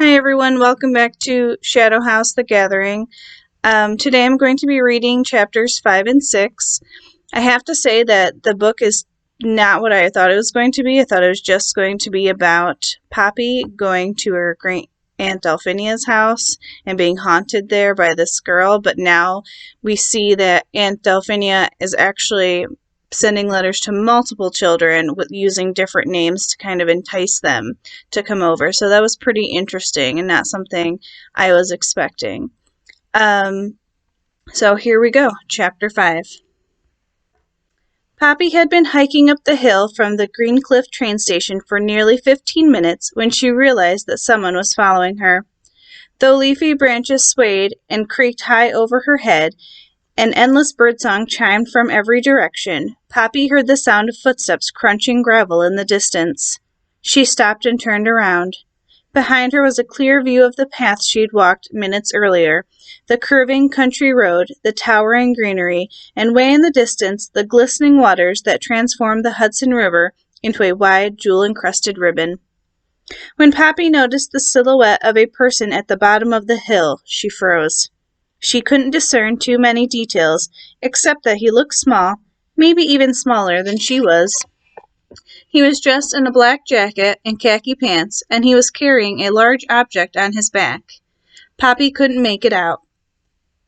Hi everyone, welcome back to Shadow House The Gathering. Today I'm going to be reading chapters 5 and 6. I have to say that the book is not what I thought it was going to be. I thought it was just going to be about Poppy going to her great Aunt Delphinia's house and being haunted there by this girl, but now we see that Aunt Delphinia is actually sending letters to multiple children using different names to kind of entice them to come over. So that was pretty interesting and not something I was expecting. So here we go, chapter 5. Poppy had been hiking up the hill from the Greencliff train station for nearly 15 minutes when she realized that someone was following her. Though leafy branches swayed and creaked high over her head, and endless birdsong chimed from every direction, Poppy heard the sound of footsteps crunching gravel in the distance. She stopped and turned around. Behind her was a clear view of the path she'd walked minutes earlier, the curving country road, the towering greenery, and way in the distance the glistening waters that transformed the Hudson River into a wide, jewel-encrusted ribbon. When Poppy noticed the silhouette of a person at the bottom of the hill, she froze. She couldn't discern too many details, except that he looked small, maybe even smaller than she was. He was dressed in a black jacket and khaki pants, and he was carrying a large object on his back. Poppy couldn't make it out.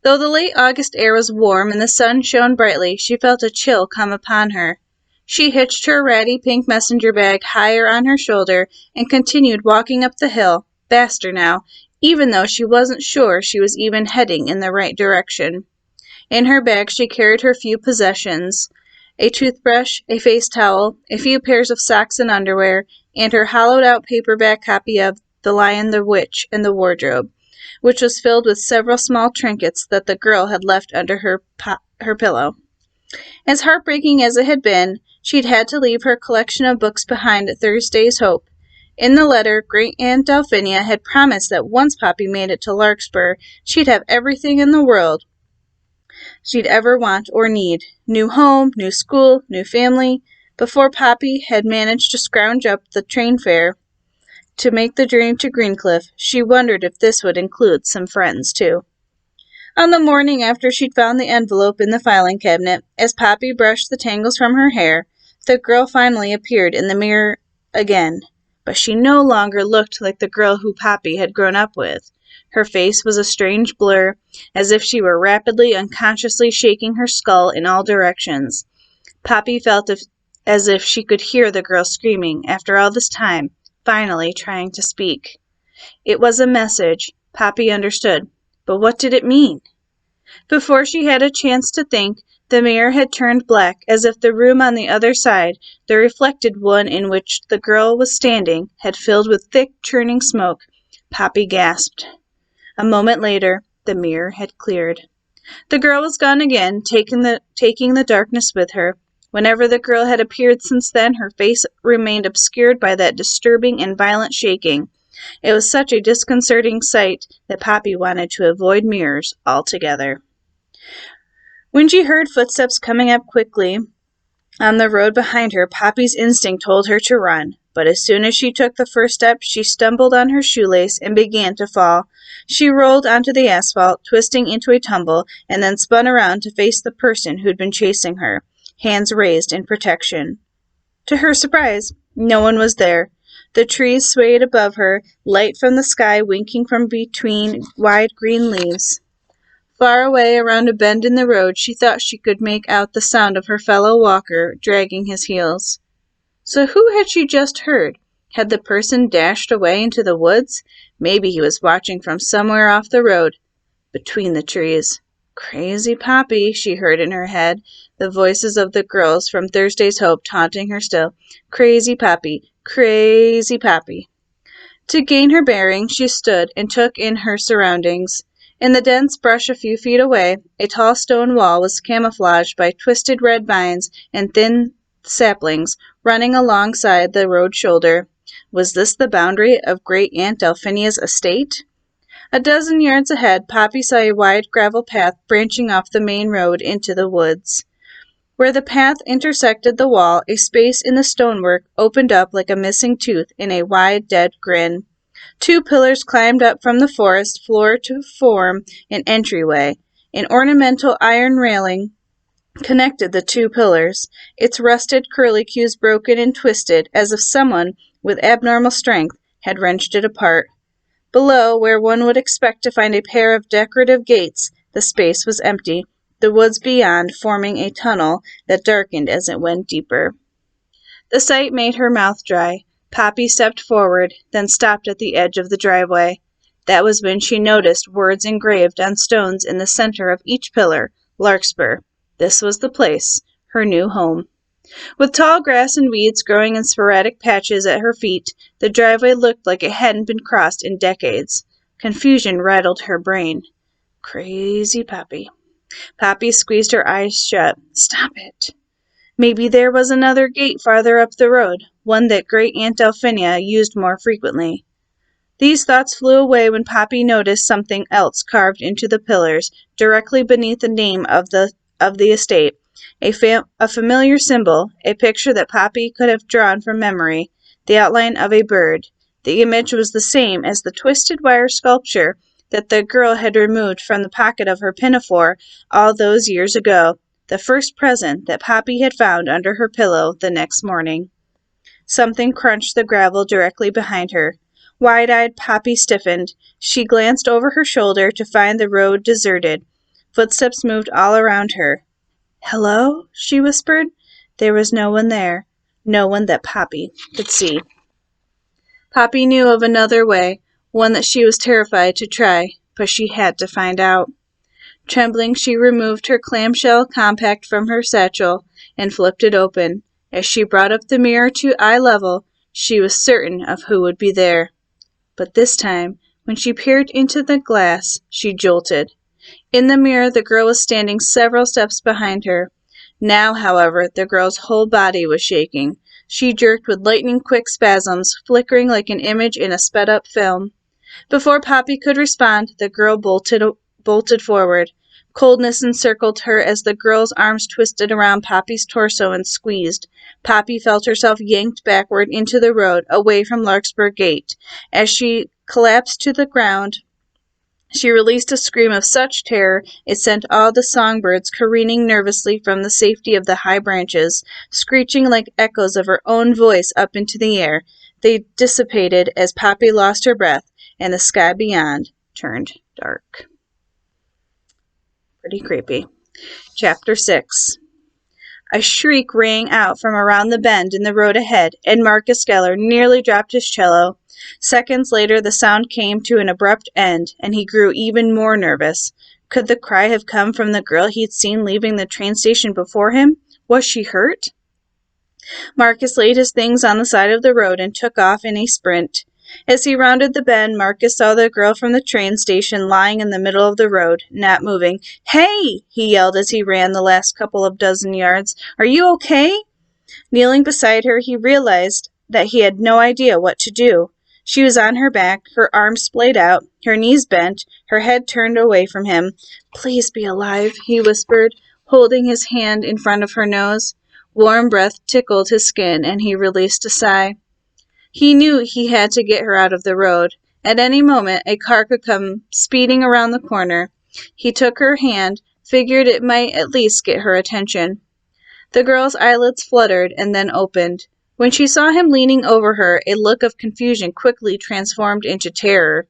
Though the late August air was warm and the sun shone brightly, she felt a chill come upon her. She hitched her ratty pink messenger bag higher on her shoulder and continued walking up the hill, faster now, even though she wasn't sure she was even heading in the right direction. In her bag she carried her few possessions, a toothbrush, a face towel, a few pairs of socks and underwear, and her hollowed-out paperback copy of The Lion, the Witch, and the Wardrobe, which was filled with several small trinkets that the girl had left under her pillow. As heartbreaking as it had been, she'd had to leave her collection of books behind at Thursday's Hope. In the letter, Great Aunt Delphinia had promised that once Poppy made it to Larkspur, she'd have everything in the world she'd ever want or need. New home, new school, new family. Before Poppy had managed to scrounge up the train fare to make the journey to Greencliff, she wondered if this would include some friends, too. On the morning after she'd found the envelope in the filing cabinet, as Poppy brushed the tangles from her hair, the girl finally appeared in the mirror again. But she no longer looked like the girl who Poppy had grown up with. Her face was a strange blur, as if she were rapidly, unconsciously shaking her skull in all directions. Poppy felt as if she could hear the girl screaming, after all this time, finally trying to speak. It was a message, Poppy understood, but what did it mean? Before she had a chance to think, the mirror had turned black, as if the room on the other side, the reflected one in which the girl was standing, had filled with thick, churning smoke. Poppy gasped. A moment later, the mirror had cleared. The girl was gone again, taking the darkness with her. Whenever the girl had appeared since then, her face remained obscured by that disturbing and violent shaking. It was such a disconcerting sight that Poppy wanted to avoid mirrors altogether. When she heard footsteps coming up quickly on the road behind her, Poppy's instinct told her to run. But as soon as she took the first step, she stumbled on her shoelace and began to fall. She rolled onto the asphalt, twisting into a tumble, and then spun around to face the person who'd been chasing her, hands raised in protection. To her surprise, no one was there. The trees swayed above her, light from the sky winking from between wide green leaves. Far away around a bend in the road, she thought she could make out the sound of her fellow walker dragging his heels. So who had she just heard? Had the person dashed away into the woods? Maybe he was watching from somewhere off the road, between the trees. Crazy Poppy, she heard in her head, the voices of the girls from Thursday's Hope taunting her still. Crazy Poppy, crazy Poppy. To gain her bearings, she stood and took in her surroundings. In the dense brush a few feet away, a tall stone wall was camouflaged by twisted red vines and thin saplings running alongside the road shoulder. Was this the boundary of Great Aunt Delphinia's estate? A dozen yards ahead, Poppy saw a wide gravel path branching off the main road into the woods. Where the path intersected the wall, a space in the stonework opened up like a missing tooth in a wide, dead grin. 2 pillars climbed up from the forest floor to form an entryway. An ornamental iron railing connected the 2 pillars, its rusted curlicues broken and twisted as if someone with abnormal strength had wrenched it apart. Below, where one would expect to find a pair of decorative gates, the space was empty, the woods beyond forming a tunnel that darkened as it went deeper. The sight made her mouth dry. Poppy stepped forward, then stopped at the edge of the driveway. That was when she noticed words engraved on stones in the center of each pillar, Larkspur. This was the place, her new home. With tall grass and weeds growing in sporadic patches at her feet, the driveway looked like it hadn't been crossed in decades. Confusion rattled her brain. Crazy Poppy. Poppy squeezed her eyes shut. Stop it. Maybe there was another gate farther up the road, one that Great Aunt Delphinia used more frequently. These thoughts flew away when Poppy noticed something else carved into the pillars, directly beneath the name of the estate. A familiar symbol, a picture that Poppy could have drawn from memory, the outline of a bird. The image was the same as the twisted wire sculpture that the girl had removed from the pocket of her pinafore all those years ago, the first present that Poppy had found under her pillow the next morning. Something crunched the gravel directly behind her. Wide-eyed, Poppy stiffened. She glanced over her shoulder to find the road deserted. Footsteps moved all around her. Hello? She whispered. There was no one there. No one that Poppy could see. Poppy knew of another way, one that she was terrified to try, but she had to find out. Trembling, she removed her clamshell compact from her satchel and flipped it open. As she brought up the mirror to eye level, she was certain of who would be there. But this time, when she peered into the glass, she jolted. In the mirror, the girl was standing several steps behind her. Now, however, the girl's whole body was shaking. She jerked with lightning-quick spasms, flickering like an image in a sped-up film. Before Poppy could respond, the girl bolted forward. Coldness encircled her as the girl's arms twisted around Poppy's torso and squeezed. Poppy felt herself yanked backward into the road, away from Larkspur Gate. As she collapsed to the ground, she released a scream of such terror it sent all the songbirds careening nervously from the safety of the high branches, screeching like echoes of her own voice up into the air. They dissipated as Poppy lost her breath, and the sky beyond turned dark. Pretty creepy. Chapter 6. A shriek rang out from around the bend in the road ahead, and Marcus Geller nearly dropped his cello. Seconds later, the sound came to an abrupt end, and he grew even more nervous. Could the cry have come from the girl he'd seen leaving the train station before him? Was she hurt? Marcus laid his things on the side of the road and took off in a sprint. As he rounded the bend, Marcus saw the girl from the train station lying in the middle of the road, not moving. "Hey!" he yelled as he ran the last couple of dozen yards. "Are you okay?" Kneeling beside her, he realized that he had no idea what to do. She was on her back, her arms splayed out, her knees bent, her head turned away from him. "Please be alive," he whispered, holding his hand in front of her nose. Warm breath tickled his skin, and he released a sigh. He knew he had to get her out of the road. At any moment, a car could come speeding around the corner. He took her hand, figured it might at least get her attention. The girl's eyelids fluttered and then opened. When she saw him leaning over her, a look of confusion quickly transformed into terror.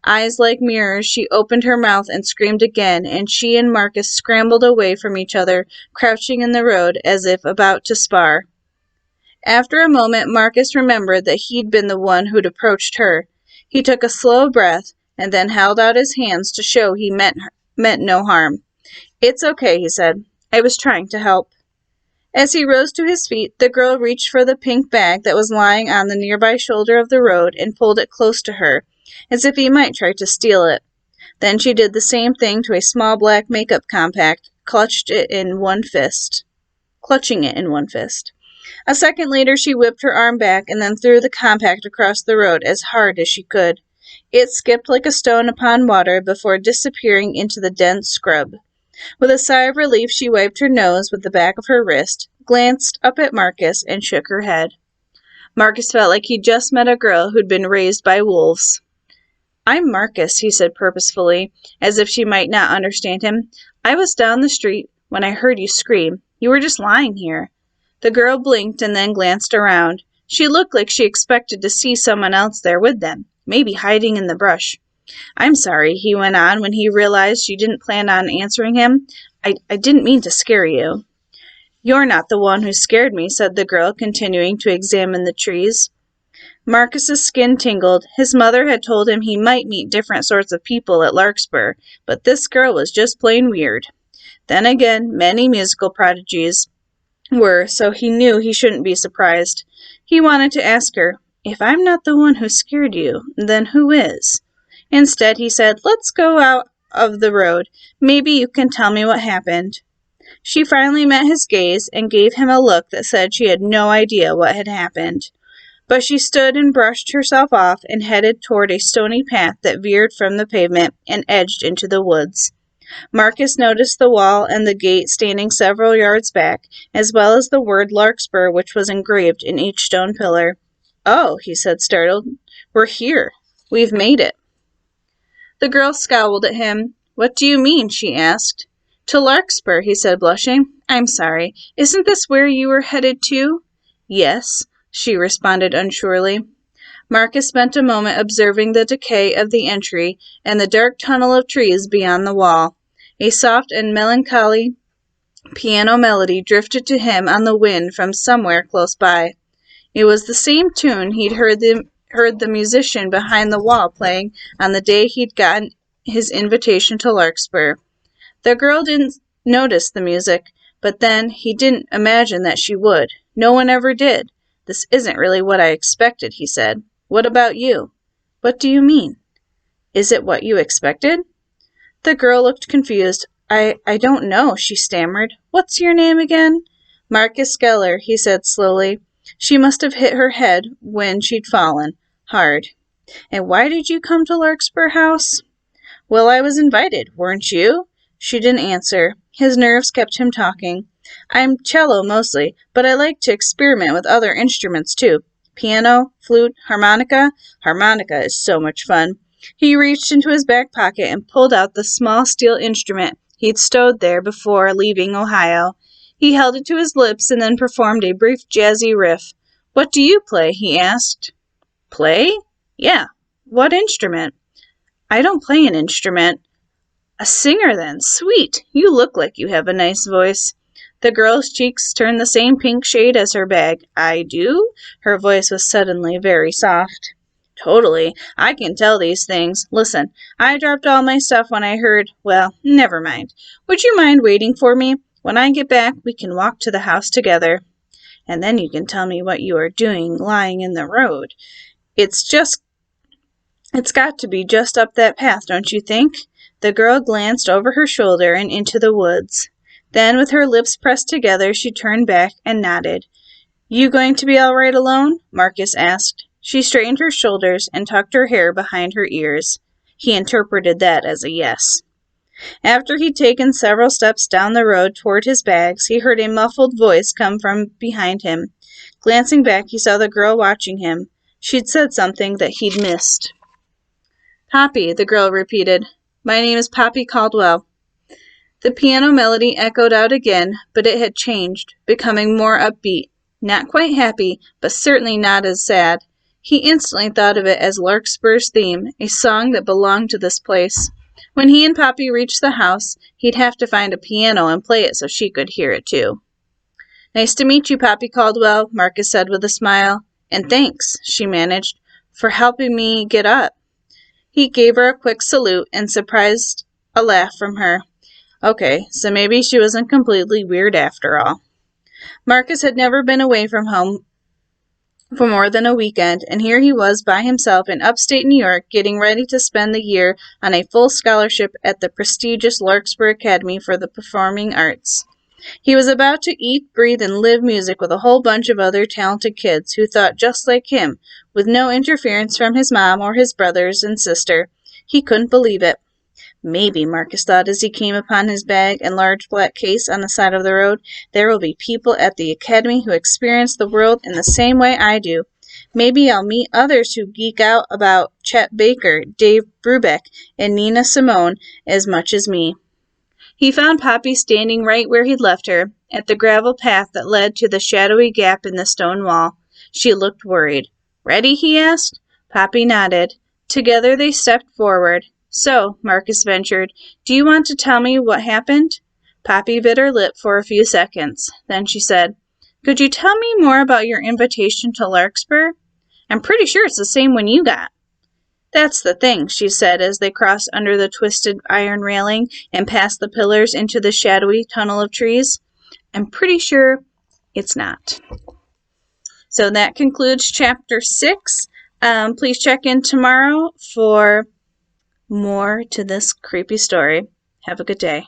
Eyes like mirrors, she opened her mouth and screamed again, and she and Marcus scrambled away from each other, crouching in the road as if about to spar. After a moment, Marcus remembered that he'd been the one who'd approached her. He took a slow breath and then held out his hands to show he meant no harm. "It's okay," he said. "I was trying to help." As he rose to his feet, the girl reached for the pink bag that was lying on the nearby shoulder of the road and pulled it close to her, as if he might try to steal it. Then she did the same thing to a small black makeup compact, clutching it in one fist. A second later, she whipped her arm back and then threw the compact across the road as hard as she could. It skipped like a stone upon water before disappearing into the dense scrub. With a sigh of relief, she wiped her nose with the back of her wrist, glanced up at Marcus, and shook her head. Marcus felt like he'd just met a girl who'd been raised by wolves. "I'm Marcus," he said purposefully, as if she might not understand him. "I was down the street when I heard you scream. You were just lying here." The girl blinked and then glanced around. She looked like she expected to see someone else there with them, maybe hiding in the brush. "I'm sorry," he went on when he realized she didn't plan on answering him. I didn't mean to scare you." "You're not the one who scared me," said the girl, continuing to examine the trees. Marcus's skin tingled. His mother had told him he might meet different sorts of people at Larkspur, but this girl was just plain weird. Then again, many musical prodigies were, so he knew he shouldn't be surprised. He wanted to ask her, "If I'm not the one who scared you, then who is?" Instead, he said, "Let's go out of the road. Maybe you can tell me what happened." She finally met his gaze and gave him a look that said she had no idea what had happened. But she stood and brushed herself off and headed toward a stony path that veered from the pavement and edged into the woods. Marcus noticed the wall and the gate standing several yards back, as well as the word Larkspur, which was engraved in each stone pillar. "Oh," he said, startled. "We're here. We've made it." The girl scowled at him. "What do you mean?" she asked. "To Larkspur," he said, blushing. "I'm sorry. Isn't this where you were headed to?" "Yes," she responded unsurely. Marcus spent a moment observing the decay of the entry and the dark tunnel of trees beyond the wall. A soft and melancholy piano melody drifted to him on the wind from somewhere close by. It was the same tune he'd heard the musician behind the wall playing on the day he'd gotten his invitation to Larkspur. The girl didn't notice the music, but then he didn't imagine that she would. No one ever did. "This isn't really what I expected," he said. "What about you?" "What do you mean?" "Is it what you expected?" The girl looked confused. I don't know," she stammered. "What's your name again?" "Marcus Geller," he said slowly. She must have hit her head when she'd fallen. Hard. "And why did you come to Larkspur House?" "Well, I was invited. Weren't you?" She didn't answer. His nerves kept him talking. "I'm cello mostly, but I like to experiment with other instruments too. Piano, flute, harmonica. Harmonica is so much fun." He reached into his back pocket and pulled out the small steel instrument he'd stowed there before leaving Ohio. He held it to his lips and then performed a brief jazzy riff. "What do you play?" he asked. "Play?" "Yeah. What instrument?" "I don't play an instrument." "A singer, then. Sweet. You look like you have a nice voice." The girl's cheeks turned the same pink shade as her bag. "I do?" Her voice was suddenly very soft. "Totally. I can tell these things. Listen, I dropped all my stuff when I heard, well, never mind. Would you mind waiting for me? When I get back, we can walk to the house together. And then you can tell me what you are doing lying in the road. It's got to be just up that path, don't you think?" The girl glanced over her shoulder and into the woods. Then, with her lips pressed together, she turned back and nodded. "You going to be all right alone?" Marcus asked. She straightened her shoulders and tucked her hair behind her ears. He interpreted that as a yes. After he'd taken several steps down the road toward his bags, he heard a muffled voice come from behind him. Glancing back, he saw the girl watching him. She'd said something that he'd missed. "Poppy," the girl repeated. "My name is Poppy Caldwell." The piano melody echoed out again, but it had changed, becoming more upbeat. Not quite happy, but certainly not as sad. He instantly thought of it as Larkspur's theme, a song that belonged to this place. When he and Poppy reached the house, he'd have to find a piano and play it so she could hear it too. "Nice to meet you, Poppy Caldwell," Marcus said with a smile. "And thanks," she managed, "for helping me get up." He gave her a quick salute and surprised a laugh from her. Okay, so maybe she wasn't completely weird after all. Marcus had never been away from home for more than a weekend, and here he was by himself in upstate New York, getting ready to spend the year on a full scholarship at the prestigious Larkspur Academy for the Performing Arts. He was about to eat, breathe, and live music with a whole bunch of other talented kids who thought just like him, with no interference from his mom or his brothers and sister. He couldn't believe it. Maybe, Marcus thought as he came upon his bag and large black case on the side of the road, there will be people at the academy who experience the world in the same way I do. Maybe I'll meet others who geek out about Chet Baker, Dave Brubeck, and Nina Simone as much as me. He found Poppy standing right where he'd left her, at the gravel path that led to the shadowy gap in the stone wall. She looked worried. Ready? He asked. Poppy nodded. Together they stepped forward. So, Marcus ventured, do you want to tell me what happened? Poppy bit her lip for a few seconds. Then she said, could you tell me more about your invitation to Larkspur? I'm pretty sure it's the same one you got. That's the thing, she said as they crossed under the twisted iron railing and past the pillars into the shadowy tunnel of trees. I'm pretty sure it's not. So that concludes chapter 6. Please check in tomorrow for more to this creepy story. Have a good day.